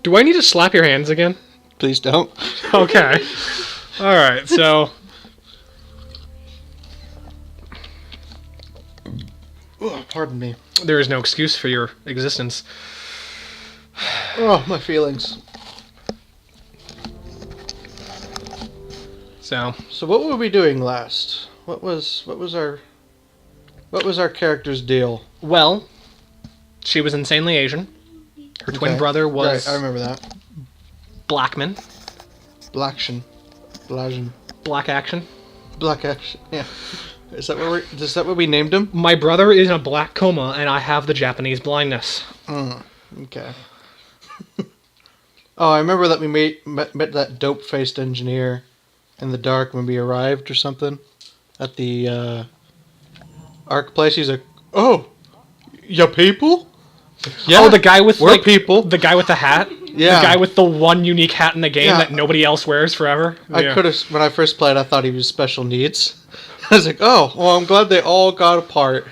Do I need to slap your hands again? Please don't. Okay. Alright, so... Oh, pardon me. There is no excuse for your existence. Oh, my feelings. So what were we doing last? What was our character's deal? well, she was insanely Asian. Her twin brother was Right, I remember that. Blackman. Blaction. Black action. Black action. Yeah. Is that what we named him? My brother is in a black coma, and I have the Japanese blindness. Okay. Oh, I remember that we met that dope-faced engineer in the dark when we arrived or something at the Arc place. He's like, "Oh, ya people? Yeah, oh, the guy with we're people. The guy with the hat. Yeah, the guy with the one unique hat in the game that nobody else wears forever. I could have when I first played. I thought he was special needs. I was like, "Oh, well, I'm glad they all got apart.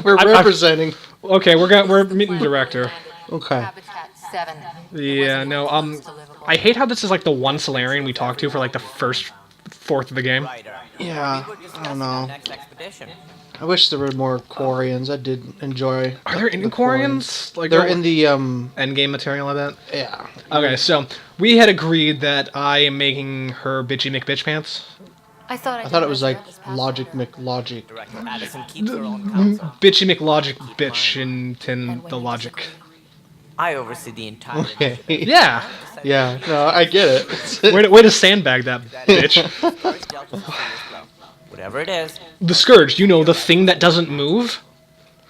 We're representing." Okay, we're meeting director. Okay. Yeah, no, I hate how this is like the one Solarian we talk to for like the first fourth of the game. Yeah, I don't know. I wish there were more Quarians. I did enjoy. Are there any Quarians? Like they're in the endgame material, I bet. Yeah. Okay, so we had agreed that I am making her Bitchy McBitch pants. I thought it was like Logic McLogic. Bitchy McLogic bitch and the logic. I oversee the entire. Okay. Yeah. Yeah. No, I get it. way to sandbag that bitch. Whatever it is. The Scourge, you know, the thing that doesn't move.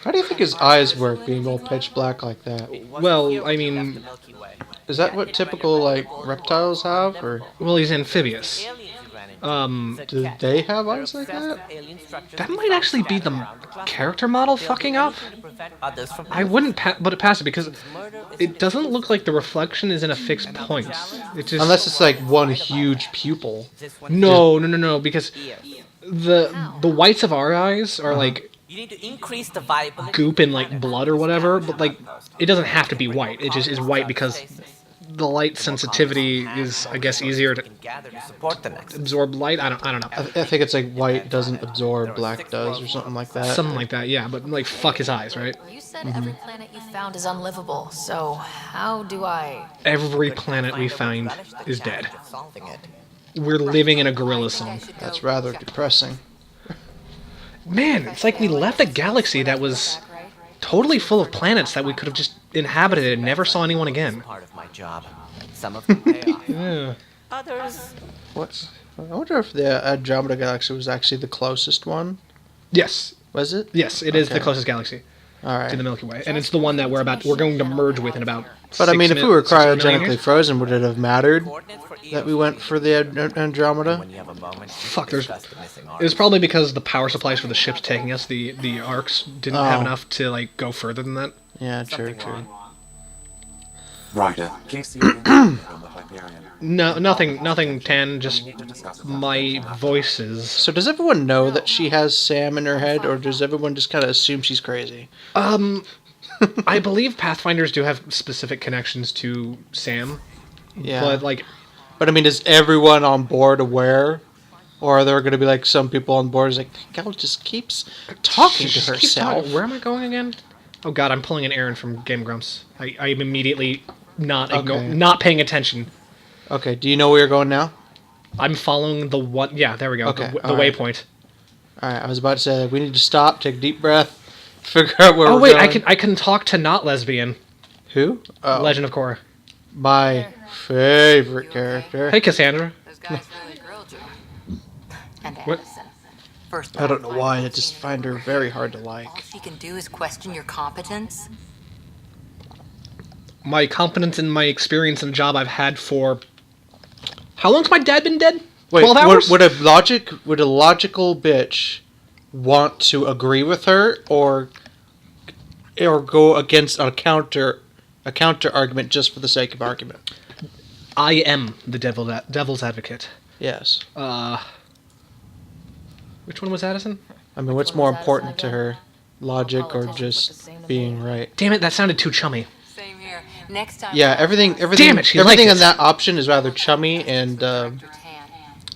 How do you think his eyes work, being all pitch black like that? Well, I mean, is that what typical like reptiles have, or? Well, he's amphibious. Do they have eyes like that? That might actually be the character model fucking up. I wouldn't put it past it because it doesn't look like the reflection is in a fixed point. It just unless it's like one huge pupil. No, because the whites of our eyes are like you need to increase the viability. Goop and like blood or whatever, but like it doesn't have to be white. It just is white because the light sensitivity is, I guess, easier to absorb light. I don't know. I think it's like white doesn't absorb, black does, or something like that. Something like that, yeah. But like, fuck his eyes, right? You said every planet you found is unlivable. So how do I? Every planet we find is dead. We're living in a gorilla song. That's rather depressing. Man, it's like we left a galaxy that was totally full of planets that we could have just inhabited and never saw anyone again. Part of my job. Some of them pay off. Yeah. Others. I wonder if the Andromeda galaxy was actually the closest one. Yes. Was it? Yes, it is the closest galaxy to the Milky Way, and it's the one that we're going to merge with in about. But I mean, if we were cryogenically frozen, would it have mattered that we went for the Andromeda? Fuck, it was probably because the power supplies for the ships taking us, the arcs, didn't have enough to like go further than that. Yeah, true. Ryder, case the on the Hyperion. No, nothing, Tan, just my voices. So does everyone know that she has Sam in her head, or does everyone just kind of assume she's crazy? I believe Pathfinders do have specific connections to Sam. Yeah. But I mean, is everyone on board aware? Or are there going to be like some people on board who's like, the gal just keeps talking to herself? Where am I going again? Oh god, I'm pulling an errand from Game Grumps. I am immediately not paying attention. Okay, do you know where you're going now? I'm following the one. Yeah, there we go. Okay, the waypoint. Alright, I was about to say, we need to stop, take a deep breath, figure out where we're going. Oh wait, I can talk to not lesbian. Who? Oh. Legend of Korra. My favorite character. Hey, Cassandra. Those guys really grilled you. And What? Addison. First I don't know why, I just find her very hard to like. All she can do is question your competence. My competence and my experience in a job I've had for... How long's my dad been dead? Wait, 12 hours? would a logical bitch want to agree with her or go against a counter argument just for the sake of argument? I am the devil's advocate. Yes. Which one was Addison? I mean, what's more important to her, logic or just being right? Damn it, that sounded too chummy. Same here. Next time. Yeah, everything Damn it, she everything liked in it. that option is rather chummy and They're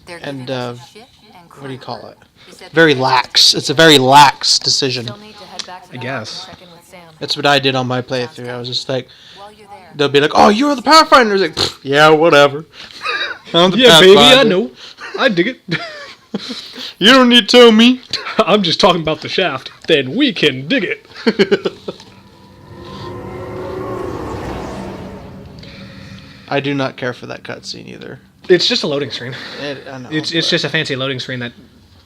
and, giving us ship and what do you crew. call it? He said Very the lax. It's a very lax decision. Still need to head back to I the guess. house and check in with Sam. That's what I did on my playthrough. I was just like, While you're there, they'll be like, "Oh, you're the Pathfinder." Like, "Pfft, yeah, whatever. I'm the Yeah, baby, I Pathfinder. know. I dig it. You don't need to tell me." I'm just talking about the shaft. Then we can dig it. I do not care for that cutscene either. It's just a loading screen. I know, It's but just a fancy loading screen that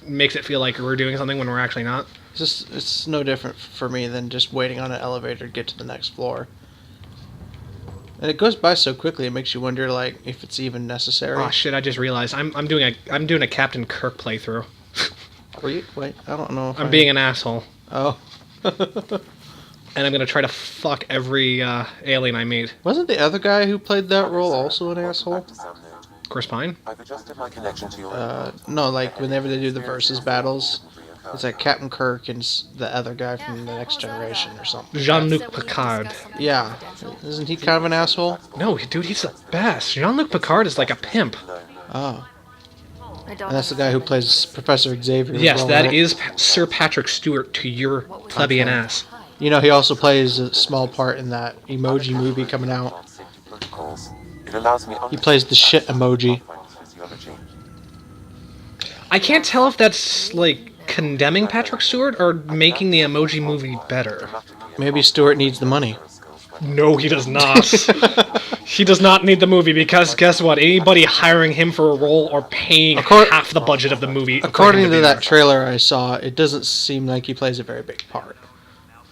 makes it feel like we're doing something when we're actually not. it's no different for me than just waiting on an elevator to get to the next floor. And it goes by so quickly, it makes you wonder, like, if it's even necessary. Oh shit! I just realized I'm doing a Captain Kirk playthrough. Wait, I don't know if I'm being an asshole, Oh. and I'm gonna try to fuck every alien I meet. Wasn't the other guy who played that role also an asshole? Chris Pine? I've adjusted my connection to your No, like, whenever they do the versus battles, it's like Captain Kirk and the other guy from the Next Generation or something. Jean-Luc Picard. Yeah. Isn't he kind of an asshole? No, dude, he's the best. Jean-Luc Picard is like a pimp. Oh. I don't And that's the guy who plays Professor Xavier. as Yes, well, that right? is Sir Patrick Stewart to your plebeian ass. You know, he also plays a small part in that emoji movie coming out. safety protocols. It allows me He plays the shit emoji. physiology. I can't tell if that's like condemning Patrick Stewart or making the Emoji Movie better. Maybe Stewart needs the money. No, he does not. He does not need the movie because guess what? Anybody hiring him for a role or paying half the budget of the movie. for According him to be that there. trailer I saw, it doesn't seem like he plays a very big part.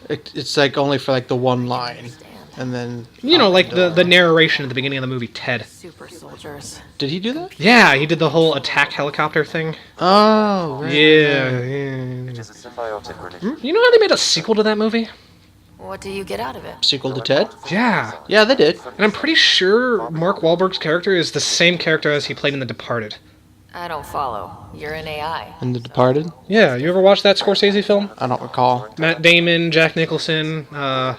It's like only for like the one line, and then You know, like the narration at the beginning of the movie, Ted. super soldiers. Did he do that? Yeah, he did the whole attack helicopter thing. Oh, right. Yeah. It is a symbiotic relationship. You know how they made a sequel to that movie? What do you get out of it? Sequel to Ted? Yeah. Yeah, they did. And I'm pretty sure Mark Wahlberg's character is the same character as he played in The Departed. I don't follow. You're an AI. In The Departed? Yeah, you ever watched that Scorsese film? I don't recall. Matt Damon, Jack Nicholson, My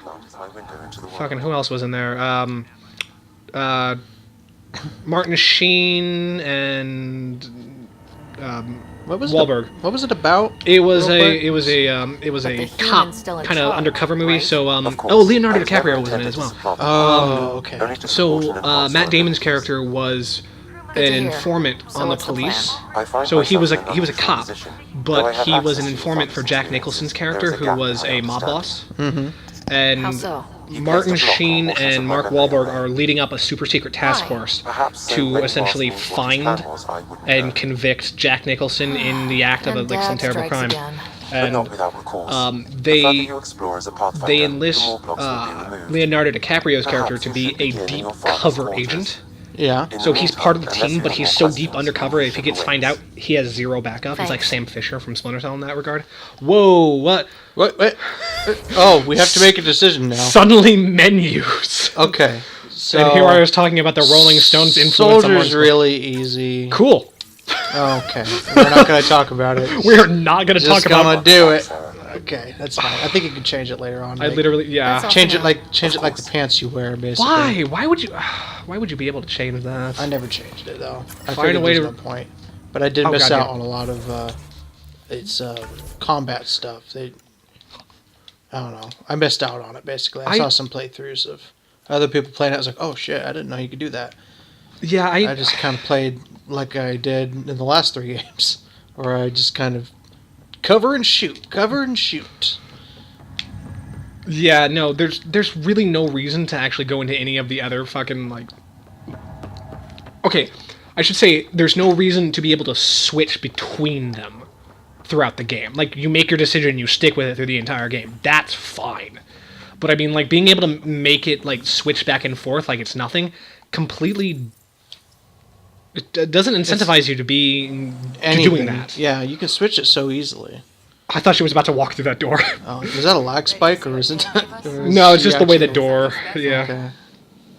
window into the world. fucking who else was in there? Martin Sheen and What was Wahlberg. What was it about? It was Real a quick? it was a the cop human's still in kind of charge, undercover movie. right? So Of course. oh, Leonardo I was never DiCaprio was in it intended as to well. supplant Oh, okay. only to So support an impulse Matt or Damon's an character was to an hear. informant So on the what's the police. I find So he was myself in he was a unusual cop, position. Though I but have he was access an to informant for Fox's Jack experience, Nicholson's there character, is a who gap was in my a mob boss. understanding. And How so? Martin placed a block Sheen on portions and of my Mark memory Wahlberg away. are leading up a super secret task Why? force Perhaps to when essentially Boston was what find his plan was, I wouldn't and know. convict Jack Nicholson in the act of And like some Dad terrible strikes crime. again. But And not without recourse. The they further you explore as a Pathfinder, they the enlist more blocks will be removed. Leonardo DiCaprio's character Perhaps to you be should a begin in deep your father's cover quarters. agent. Yeah. In So the he's meantime, part of the unless team, you but have he's more so deep questions, undercover. If he you gets should find wait. out, he has zero backup. He's like Thanks. Sam Fisher from Splinter Cell in that regard. Whoa, what? What? Oh, we have to make a decision now. Suddenly menus. Okay. So And here I was talking about the Rolling Stones influence on Soldier's Martin really easy. Cool. Okay. We're not going to talk about it. We're not going to Just talk gonna about. do it. Okay, that's fine. I think you can change it later on. I like, literally, yeah. That's change all it like the pants you wear, basically. Why? Why would you? Why would you be able to change that? I never changed it though. I Find a figured way there's to- no point. But I did Oh, miss goddamn. out on a lot of it's combat stuff. I don't know. I missed out on it basically. I saw some playthroughs of other people playing it. I was like, oh shit, I didn't know you could do that. Yeah, I just kind of played like I did in the last 3 games, where I just kind of cover and shoot. Yeah, no, there's really no reason to actually go into any of the other fucking like. Okay, I should say there's no reason to be able to switch between them throughout the game. Like you make your decision, you stick with it through the entire game. That's fine. But I mean, like being able to make it like switch back and forth like it's nothing, completely. It doesn't incentivize you to be to doing that. Yeah, you can switch it so easily. I thought she was about to walk through that door. Oh, is that a lag spike or is it? No, it's just the way the door. Yeah. Okay.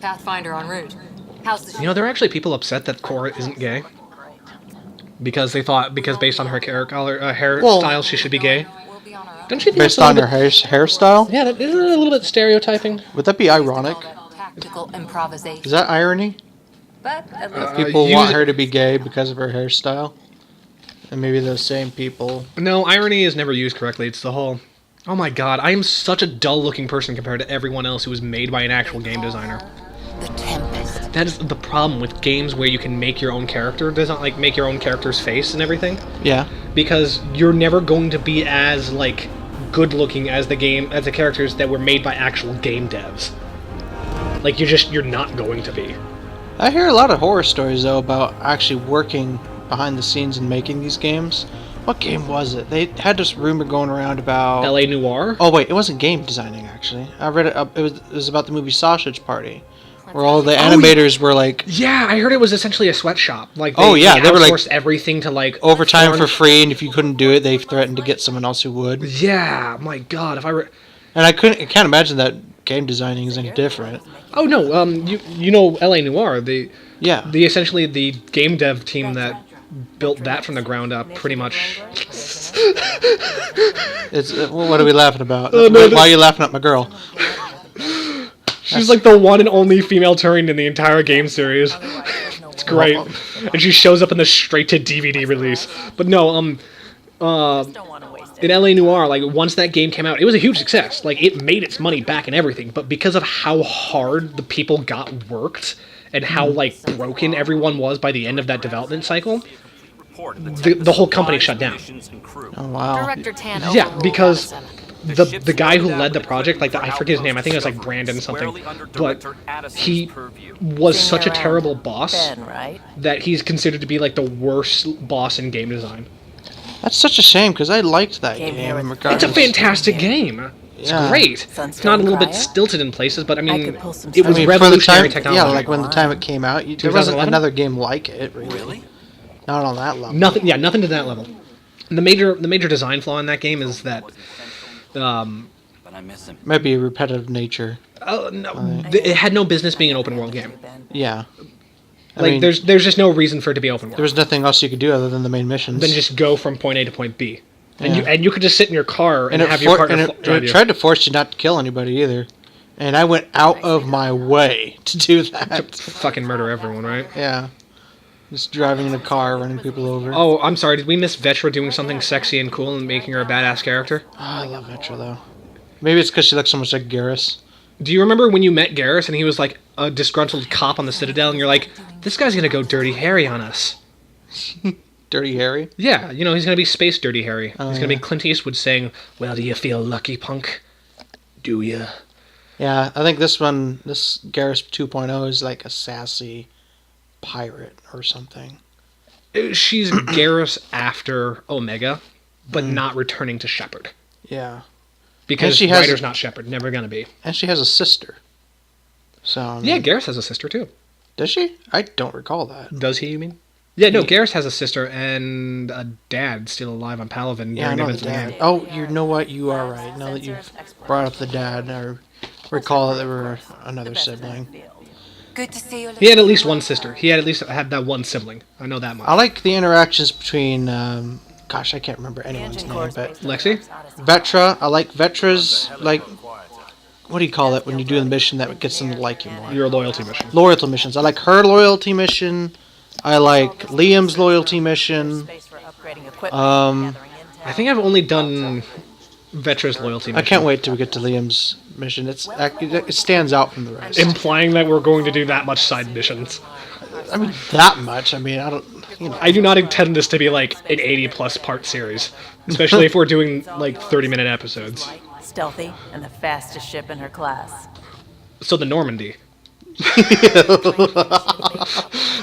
Pathfinder en route. How's the You know, there are actually people upset that Cora isn't gay. Because they thought, because based on her hairstyle, she should be gay. We'll be on our own. Don't you think Based that's a on little her hairstyle? bit, yeah, isn't it a little bit stereotyping? Would that be ironic? Practical improvisation. Is that irony? But at least People you- want her to be gay because of her hairstyle, and maybe those same people. No, irony is never used correctly. It's the whole. Oh my god, I am such a dull-looking person compared to everyone else who was made by an actual game designer. the Tempest. That is the problem with games where you can make your own character, doesn't like make your own character's face and everything, Yeah. because you're never going to be as like good-looking as the characters that were made by actual game devs. Like you're not going to be. I hear a lot of horror stories though about actually working behind the scenes and making these games. What game was it? They had this rumor going around about. L.A. Noire. Oh wait, it wasn't game designing actually. I read it. It was about the movie Sausage Party, where all the animators were like Yeah, I heard it was essentially a sweatshop. Like Oh, yeah, they were, like, outsourced everything to like overtime foreign- for free, and if you couldn't do it, they threatened to get someone else who would. Yeah, my god, if I were. And I can't imagine that game designing is any different. Oh no, you know L.A. Noire, the Yeah. essentially the game dev team that built that from the ground up, pretty much. It's what are we laughing about? no, Why are you laughing at my girl? She's like the one and only female Turing in the entire game series. It's great, and she shows up in the straight to DVD release. But no, in LA Noire, like once that game came out, it was a huge success. Like it made its money back and everything. But because of how hard the people got worked and how like broken everyone was by the end of that development cycle, the whole company shut down. Oh wow. Director Tan Yeah, overruled because Madison. the guy who led the project, like I forget his name, I think it was like Brandon something, but he was such a terrible boss Ben, right? that he's considered to be like the worst boss in game design. That's such a shame because I liked that Came here game. with- It's a regardless. fantastic game. It's Yeah. great. It's not a little bit Sunstone stilted in places, but I mean, could pull some it was I mean, for the revolutionary time, technology. yeah, like when the time it came out, there wasn't 2011? another game like it. Really? Not on that level. Nothing to that level. The major design flaw in that game is that, Might be a repetitive nature. it had no business being an open world game. Yeah. I Like mean, there's just no reason for it to be open world. there was nothing else you could do other than the main missions. Then just go from point A to point B, and Yeah. you could just sit in your car and, and have your partner and drive it you. tried to force you not to kill anybody either. And I went out of my way to do that. Fucking murder everyone, right? Yeah. Just driving in a car, running people over. Oh, I'm sorry. Did we miss Vetra doing something sexy and cool and making her a badass character? Oh, I love Vetra though. Maybe it's because she looks so much like Garrus. Do you remember when you met Garrus and he was like a disgruntled cop on the Citadel, and you're like, this guy's gonna go Dirty Harry on us? Dirty Harry. Yeah, you know he's gonna be Space Dirty Harry. Oh, He's gonna be yeah. Clint Eastwood saying, "Well, do you feel lucky, punk? Do you?" Yeah, I think this Garrus 2.0 is like a sassy pirate or something. She's Garrus after Omega, but not returning to Shepard. Yeah. Because she has- Ryder's not Shepard, never gonna be. And she has a sister. So I mean, Yeah, Garrus has a sister too. does she? I don't recall that. Does he, you mean? Yeah, no, Garrus has a sister and a dad still alive on Palaven Yeah, I during know the events of the dad. game. Oh, you know what? You are right. Now that you've brought up the dad, I recall that there were another sibling. Good to see you. He had at least one sister. He had at least had that one sibling. I know that much. I like the interactions between, gosh, I can't remember anyone's name, but Lexi? Vetra. I like Vetra's, like, what do you call it when you do the mission that gets them to like you more? Your loyalty mission. Loyalty missions. I like her loyalty mission. I like Liam's loyalty mission. I think I've only done Vetra's loyalty I mission. can't wait till we get to Liam's mission. It stands out from the rest. Implying that we're going to do that much side missions. I mean, that much. I mean, I don't. You know. I do not intend this to be like an 80-plus part series. Especially if we're doing like 30-minute episodes. Stealthy and the fastest ship in her class. So the Normandy.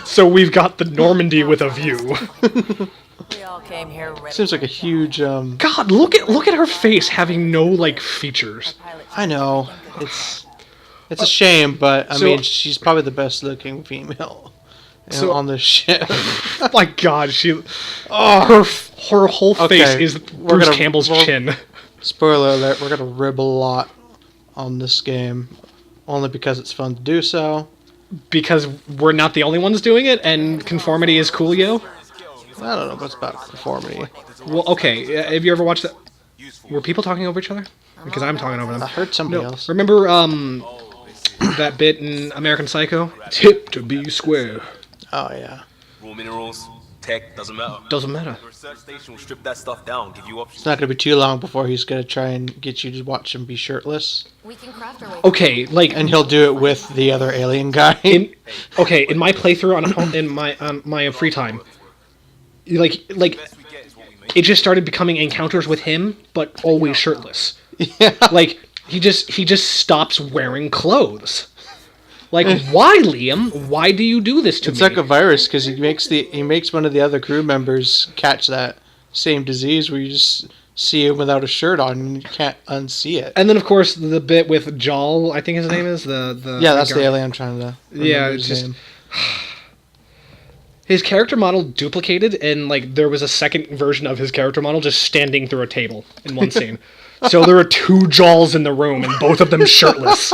So we've got the Normandy with a view. We all came here ready. Seems like a huge. God, look at her face having no like features. I know it's a shame, but I So- mean, she's probably the best looking female on the ship. Oh my God, her whole face Okay, is we're Bruce gonna- Campbell's we'll- chin. Spoiler alert: we're gonna rib a lot on this game, only because it's fun to do so. Because we're not the only ones doing it, and conformity is cool, yo. I don't know what's about conformity. Well, okay. Have you ever watched that? Were people talking over each other? Because I'm talking over them. I heard somebody else. Remember, that bit in American Psycho. Tip to be square. Oh yeah. Raw minerals, tech, doesn't matter. Doesn't matter. The research station will strip that stuff down, give you options. It's not gonna be too long before he's gonna try and get you to watch him be shirtless, We can craft our way. Okay, like and he'll do it with the other alien guy. in my playthrough on my free time, like Best we get is what we make. it just started becoming encounters with him, but always shirtless. Yeah. Like he just stops wearing clothes. Like why, Liam? Why do you do this to It's me? like a virus because he makes one of the other crew members catch that same disease where you just see him without a shirt on and you can't unsee it. And then of course the bit with Jal, I think his name is the Yeah, that's the alien I'm trying to remember Yeah, his it's just name. his character model duplicated, and like there was a second version of his character model just standing through a table in one scene. So there were two Jals in the room, and both of them shirtless.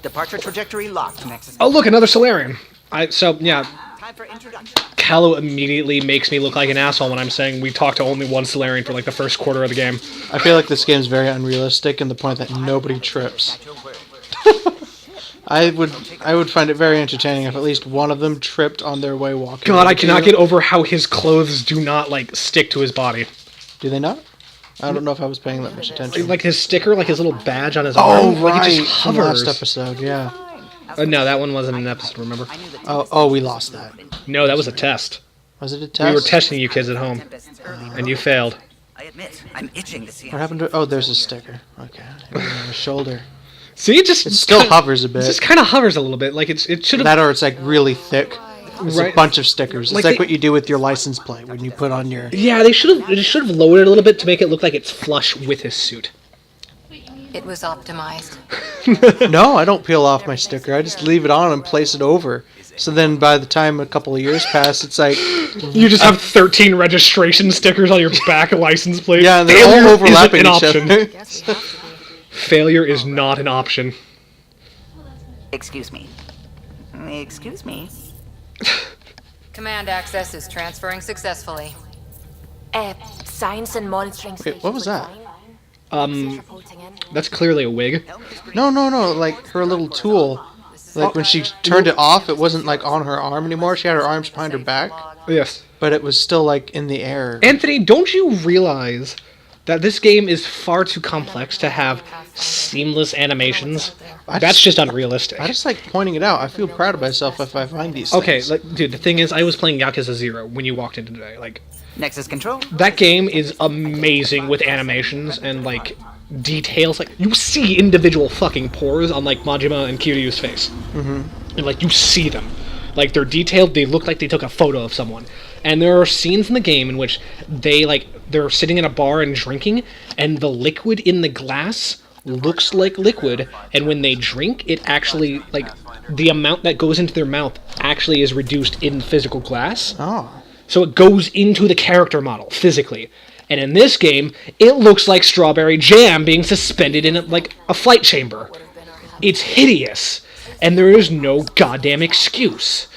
Departure trajectory locked. Nexus. Oh look, another Solarian. Yeah, Time for introduction. Callow immediately makes me look like an asshole when I'm saying we talked to only one Solarian for like the first quarter of the game. I feel like this game's very unrealistic in the point that nobody trips. I would find it very entertaining if at least one of them tripped on their way walking. God, over I to cannot you. get over how his clothes do not like stick to his body. Do they not? I don't know if I was paying that much attention. Like his sticker, like his little badge on his Oh arm, like right, it just from last hovers. episode, yeah. No, that one wasn't an episode. Remember? Oh, we lost that. No, that was a test. Was it a test? We were testing you kids at home, and you failed. I admit, I'm itching to see. What happened to? Oh, there's a sticker. Okay, on the shoulder. See, it just It still hovers a It bit. just kind of hovers a little bit. Like it should have. That or it's like really thick. It's Right. a bunch of stickers. It's Like like they- what you do with your license plate when you put on your. Yeah, they should have lowered it a little bit to make it look like it's flush with his suit. It was optimized. No, I don't peel off my sticker. I just leave it on and place it over. So then by the time a couple of years pass, it's like, You just have 13 registration stickers on your back license plate. yeah, they're Failure all overlapping isn't an each option. other. Guess we have to be. Failure is not an option. Excuse me. Excuse me. Command access is transferring successfully. Science and monitoring station. what was that? Reporting in. That's clearly a wig. No, like her little tool. Like when she turned it off, it wasn't like on her arm anymore. She had her arms behind her back, Yes. but it was still like in the air. Anthony, don't you realize that this game is far too complex to have seamless animations? That's just unrealistic. I just like pointing it out. I feel proud of myself if I find these Okay, things. like, dude, the thing is, I was playing Yakuza 0 when you walked in today. Like, Nexus control. that game is amazing with animations and, like, details. Like, you see individual fucking pores on, like, Majima and Kiryu's face. Mm-hmm. And, like, you see them. Like, they're detailed, they look like they took a photo of someone. And there are scenes in the game in which they're sitting in a bar and drinking, and the liquid in the glass looks like liquid, and when they drink, it actually, like, the amount that goes into their mouth actually is reduced in physical glass. Oh. So it goes into the character model, physically. And in this game, it looks like strawberry jam being suspended in, like, a flight chamber. It's hideous. And there is no goddamn excuse.